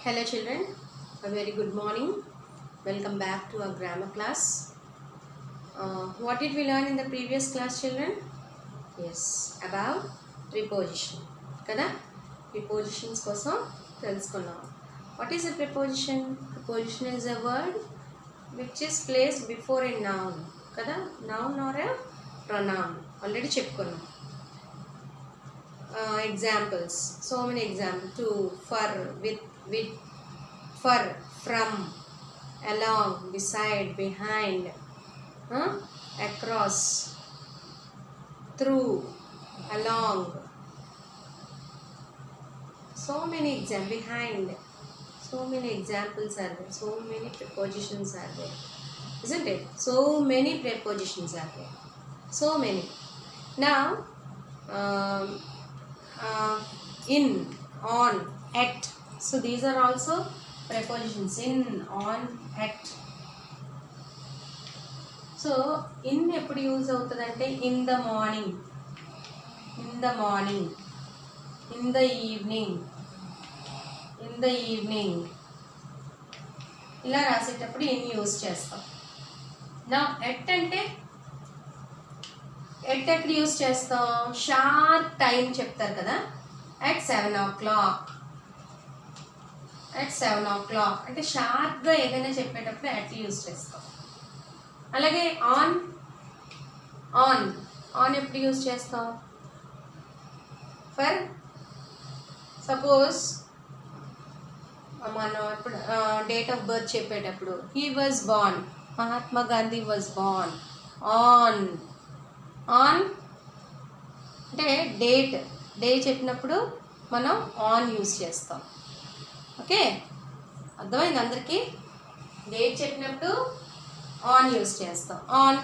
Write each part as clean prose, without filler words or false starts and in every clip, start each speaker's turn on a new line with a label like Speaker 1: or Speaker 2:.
Speaker 1: Hello children, a very good morning. Welcome back to our grammar class. What did we learn in the previous class children? Yes, about preposition. Kada? Prepositions కోసం తెలుసుకున్నాం. What is a preposition? Preposition is a word which is placed before a noun. Kada? Noun or a pronoun. Already చెప్పుకున్నాం. Examples. So many examples. To, for, with, for, from, along, beside, behind, across, through, along. So many examples. Behind. So many examples are there. So many prepositions are there. Isn't it? So many prepositions are there. So many. Now, in, on, at. So these are also prepositions. In, on, at. So in ఎప్పుడు use అవుతుందంటే in the morning, in the morning, in the evening, in the evening. ఇలా రాసేటప్పుడు in use చేస్తాం. నా at అంటే ఎప్పుడు use చేస్తాం? Sharp time చెప్తారు కదా, at 7 o'clock, at 7 o'clock అంటే షార్ప్గా ఏదైనా చెప్పేటప్పుడు at యూజ్ చేస్తాం. అలాగే ఆన్, ఆన్, ఆన్ ఎప్పుడు యూజ్ చేస్తాం? ఫర్ సపోజ్ మనం ఇప్పుడు డేట్ ఆఫ్ బర్త్ చెప్పేటప్పుడు he was born, Mahatma Gandhi was born. On, on అంటే డేట్, డే చెప్పినప్పుడు మనం ఆన్ యూజ్ చేస్తాం. ఓకే, అర్థమైంది అందరికీ? డేట్ చెప్పినప్పుడు ఆన్ యూజ్ చేస్తాం. On,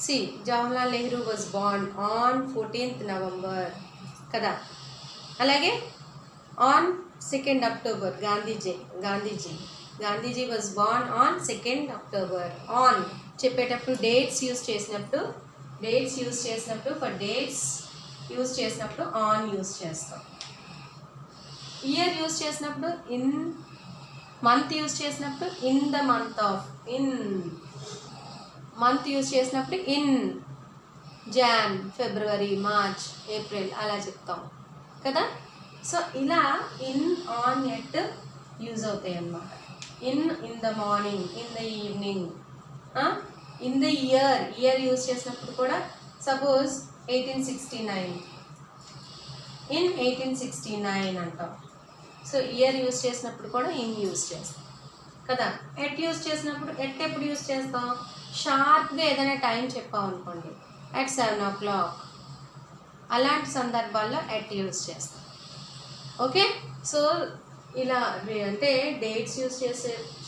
Speaker 1: see Jawaharlal Nehru was born on 14th November కదా. అలాగే on 2nd October Gandhiji was born on 2nd October. On చెప్పేటప్పుడు డేట్స్ యూజ్ చేసినప్పుడు ఫర్ డేట్స్ యూజ్ చేసినప్పుడు ఆన్ యూజ్ చేస్తాం. ఇయర్ యూజ్ చేసినప్పుడు ఇన్, మంత్ యూజ్ చేసినప్పుడు in the month of, in month use చేసినప్పుడు in Jan, February, March, April అలా చెప్తాం కదా. సో ఇలా ఇన్, ఆన్, ఎట్ యూజ్ అవుతాయి అన్నమాట. In the morning, in the evening. In the year use చేసినప్పుడు కూడా సపోజ్ 1869, ఇన్ 1869 అంటాం. సో ఇయర్ యూజ్ చేసినప్పుడు కూడా ఇన్ యూజ్ చేస్తాం కదా. ఎట్ యూజ్ చేసినప్పుడు ఎట్ ఎప్పుడు యూజ్ చేస్తాం? షార్ప్గా ఏదైనా టైం చెప్పామనుకోండి, at 7 o'clock, అలాంటి సందర్భాల్లో ఎట్ యూజ్ చేస్తాం. ఓకే, సో ఇలా అంటే డేట్స్ యూజ్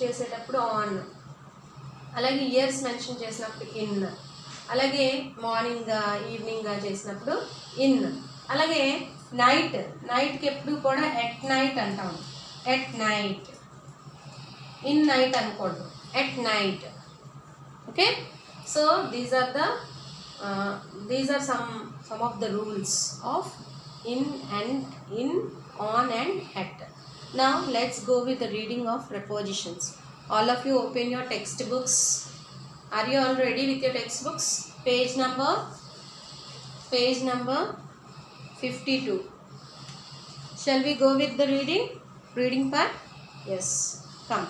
Speaker 1: చేసేటప్పుడు ఆన్, అలాగే ఇయర్స్ మెన్షన్ చేసినప్పుడు ఇన్, అలాగే మార్నింగ్గా ఈవినింగ్గా చేసినప్పుడు ఇన్. అలాగే నైట్కి ఎప్పుడు కూడా ఎట్ నైట్ అంటాం. ఎట్ నైట్, ఇన్ నైట్ అనకూడదు, at night. Okay, so these are some of the rules of in, on and at. Now let's go with the reading of prepositions. All of you open your textbooks. Are you all ready with your textbooks? Page number 52. Shall we go with the reading part? Yes, come.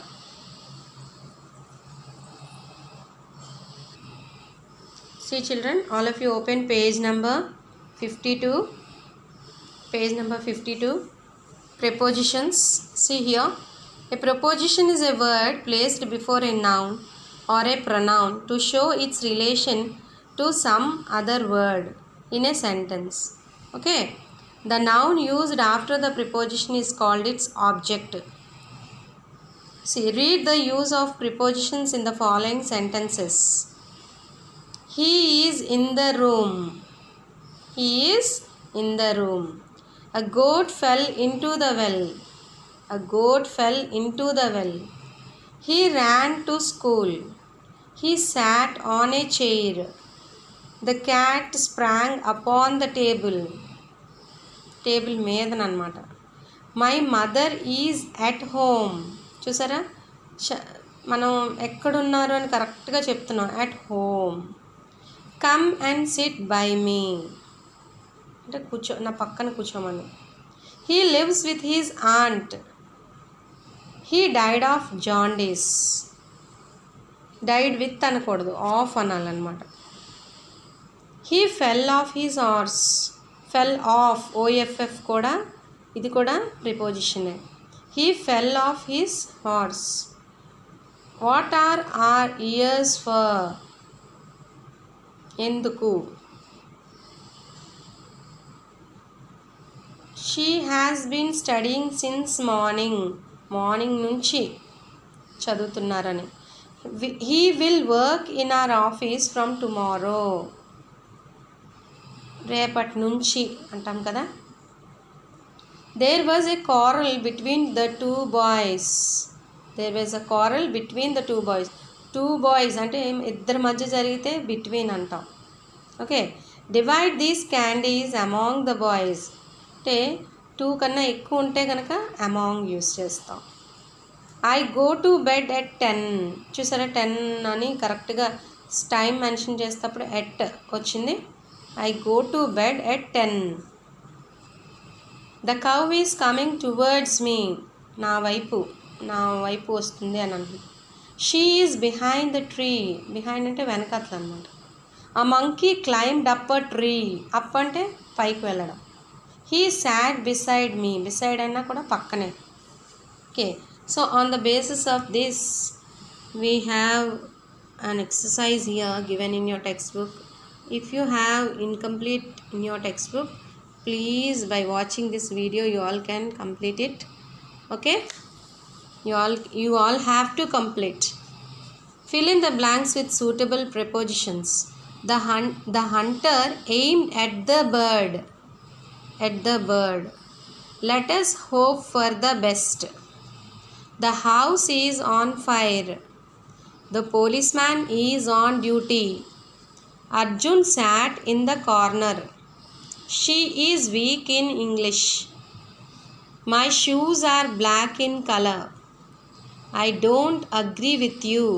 Speaker 1: See children, all of you open page number 52. Page number 52. Prepositions. See here. A preposition is a word placed before a noun or a pronoun to show its relation to some other word in a sentence. Okay. The noun used after the preposition is called its object. See, read the use of prepositions in the following sentences. He is in the room. He is in the room. A goat fell into the well. A goat fell into the well. He ran to school. He sat on a chair. The cat sprang upon the table. Table మీదనమాట. My mother is at home. చూసారా, మనం ఎక్కడున్నారు అని కరెక్ట్గా చెప్తున్నాం. At home. Come and sit by me అంటే నా పక్కన కూర్చోమని. He lives with his aunt. He died of jaundice. Died with అనకూడదు, ఆఫ్ అనాలన్నమాట. He fell off his horse. Fell off, O కూడా, ఇది కూడా ప్రిపోజిషనే. He fell off his horse. What are our ears for. ఎందుకు. She has been studying since morning. Morning నుంచి చదువుతున్నారని. He will work in our office from tomorrow. రేపటి నుంచి అంటాం కదా. There was a quarrel between the two boys. There was a quarrel between the two boys. Two boys అంటే ఇద్దరి మధ్య జరిగితే బిట్వీన్ అంటాం. Okay. Divide these candies among the boys అంటే 2 కన్నా ఎక్కువ ఉంటే కనుక అమాంగ్ యూస్ చేస్తాం. I go to bed at 10. చూసారా, 10 అని కరెక్ట్గా టైం మెన్షన్ చేసేటప్పుడు ఎట్ వచ్చింది. I go to bed at 10. The cow is coming towards me. నా వైపు వస్తుంది అని అంటుంది. She is behind the tree. Behind అంటే వెనకాతలు అనమాట. ఆ monkey climbed up a tree. Up అంటే పైకి వెళ్ళడం. He sat beside me. Beside అన్నా కూడా పక్కనే. Okay. So on the basis of this we have an exercise here given in your textbook. If you have incomplete in your textbook, please by watching this video you all can complete it. Okay, you all have to complete. Fill in the blanks with suitable prepositions. The hunter aimed at the bird. Let us hope for the best. The house is on fire. The policeman is on duty. Arjun sat in the corner. She is weak in English. My shoes are black in color. I don't agree with you.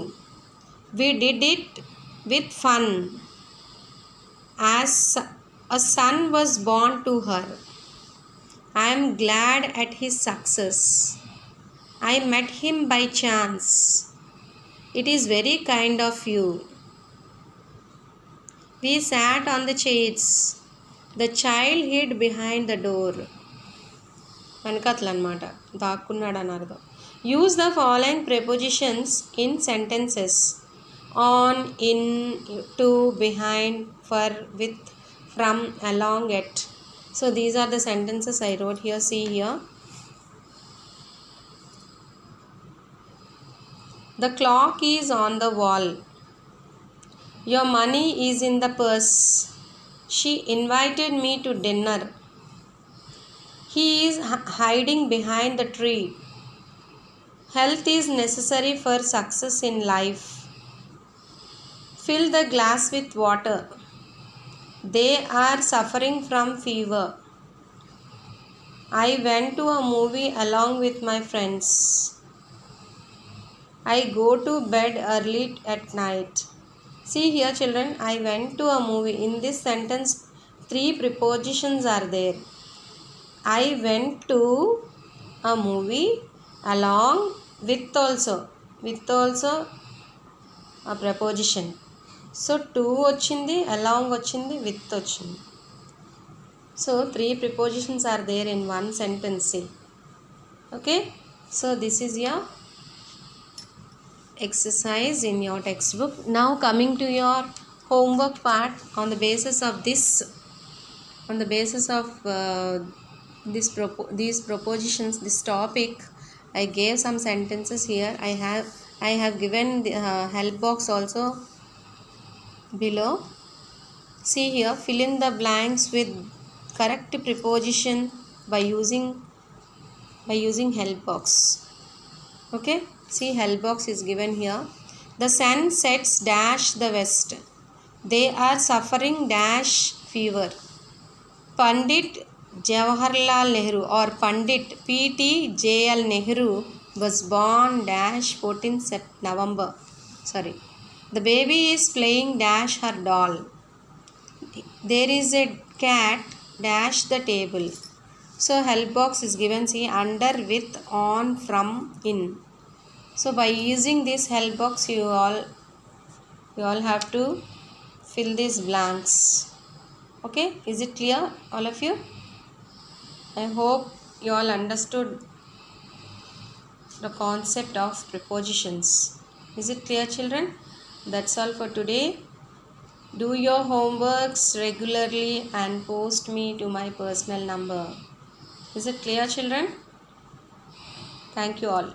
Speaker 1: We did it with fun. As a son was born to her. I am glad at his success. I met him by chance. It is very kind of you. We sat on the chairs. The child hid behind the door. వెనకట్ల అనమాట, దాక్కున్నాడు అని అర్థం. Use the following prepositions in sentences. On, in, to, behind, for, with, from, along, at. So these are the sentences I wrote here. See here. The clock is on the wall. Your money is in the purse. She invited me to dinner. He is hiding behind the tree. Health is necessary for success in life. Fill the glass with water. They are suffering from fever. I went to a movie along with my friends. I go to bed early at night. See here children, I went to a movie. In this sentence 3 prepositions are there. I went to a movie along with also a preposition. So 2 వచ్చింది, along వచ్చింది, with వచ్చింది. So 3 prepositions are there in one sentence. See. Okay, so this is your exercise in your textbook. Now coming to your homework part. On the basis of these propositions, this topic, I gave some sentences here. I have given the help box also below. See here, fill in the blanks with correct preposition by using help box. Okay, see, help box is given here. The sun sets dash the west. They are suffering dash fever. Pandit Jawaharlal Nehru or Pandit P.T. J.L. Nehru was born dash 14th November. Sorry. The baby is playing dash her doll. There is a cat dash the table. So help box is given, see, under, with, on, from, in. So by using this help box you all have to fill these blanks. Okay, is it clear, all of you? I hope you all understood the concept of prepositions. Is it clear, children? That's all for today. Do your homeworks regularly and post me to my personal number. Is it clear, children? Thank you all.